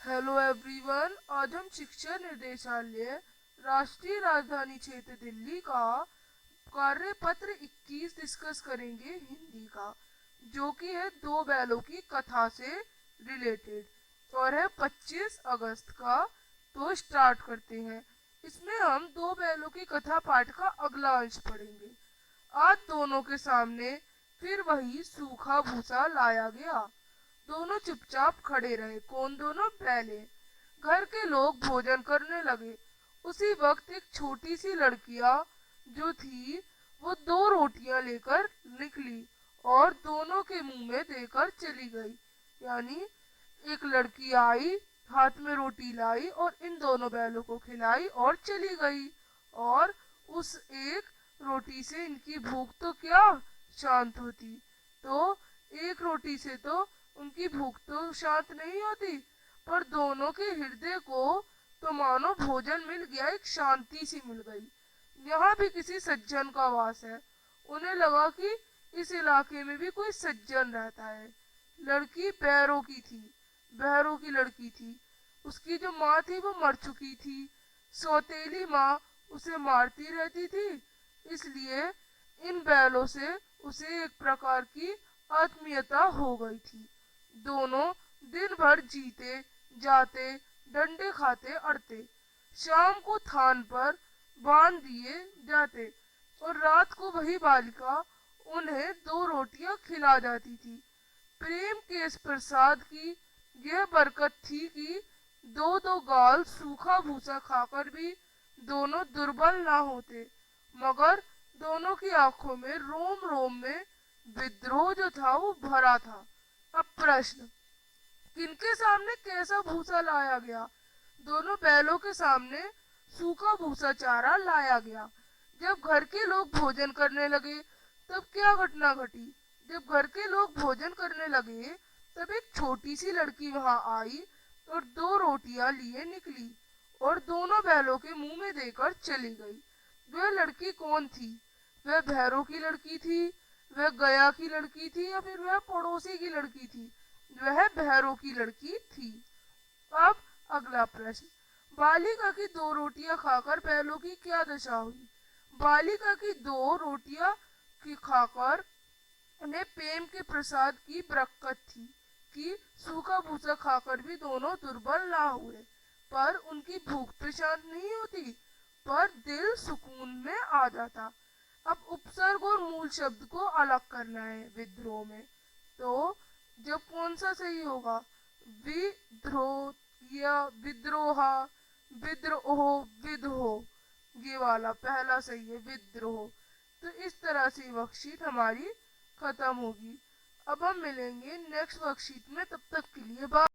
Hello everyone. आज हम शिक्षा निर्देशालय राष्ट्रीय राजधानी क्षेत्र दिल्ली का कार्यपत्र 21 डिस्कस करेंगे हिंदी का, जो कि है दो बैलों की कथा से रिलेटेड और है 25 अगस्त का। तो स्टार्ट करते हैं। इसमें हम दो बैलों की कथा पाठ का अगला अंश पढ़ेंगे। आज दोनों के सामने फिर वही सूखा भूसा लाया गया। दोनों चुपचाप खड़े रहे। कौन दोनों? बैले। घर के लोग भोजन करने लगे। उसी वक्त एक छोटी सी लड़कियां जो थी वो दो रोटियां लेकर निकली और दोनों के मुंह में देकर चली गई। यानी एक लड़की आई, हाथ में रोटी लाई और इन दोनों बैलों को खिलाई और चली गई। और उस एक रोटी से इनकी भूख तो क्या शांत होती। तो एक रोटी से तो उनकी भूख तो शांत नहीं होती, पर दोनों के हृदय को तो मानो भोजन मिल गया, एक शांति सी मिल गई। यहाँ भी किसी सज्जन का वास है। उन्हें लगा कि इस इलाके में भी कोई सज्जन रहता है। लड़की बैरों की थी, बहरों की लड़की थी। उसकी जो माँ थी वो मर चुकी थी। सौतेली माँ उसे मारती रहती थी, इसलिए इन बैलों से उसे एक प्रकार की आत्मीयता हो गई थी। दोनों दिन भर जीते जाते, डंडे खाते अड़ते। शाम को थान पर बांध दिए जाते और रात को वही बालिका उन्हें दो रोटियां खिला जाती थी। प्रेम के इस प्रसाद की यह बरकत थी कि दो दो गाल सूखा भूसा खाकर भी दोनों दुर्बल ना होते, मगर दोनों की आंखों में रोम रोम में विद्रोह जो था वो भरा था। अब प्रश्न, किनके सामने कैसा भूसा लाया गया? दोनों बैलों के सामने सूखा भूसा चारा लाया गया। जब घर के लोग भोजन करने लगे तब क्या घटना घटी? जब घर के लोग भोजन करने लगे तब एक छोटी सी लड़की वहां आई और दो रोटियां लिए निकली और दोनों बैलों के मुंह में देकर चली गई। वह लड़की कौन थी? वह भैरों की लड़की थी, वह गया की लड़की थी, या फिर वह पड़ोसी की लड़की थी? वह भैरों की लड़की थी। अब अगला प्रश्न, बालिका की दो रोटियां खाकर बैलों की क्या दशा हुई? बालिका की दो रोटियां की खाकर उन्हें प्रेम के प्रसाद की बरकत थी कि सूखा भूसा खाकर भी दोनों दुर्बल ना हुए, पर उनकी भूख तो शांत नहीं होती, पर दिल सुकून में आ जाता। अब उपसर्ग और मूल शब्द को अलग करना है विद्रोह में। तो जब कौन सा सही होगा? विद्रोह या विद्रोहा, विद्रोह, विद्रोह, ये वाला पहला सही है, विद्रोह। तो इस तरह से वर्कशीट हमारी खत्म होगी। अब हम मिलेंगे नेक्स्ट वर्कशीट में, तब तक के लिए बाय।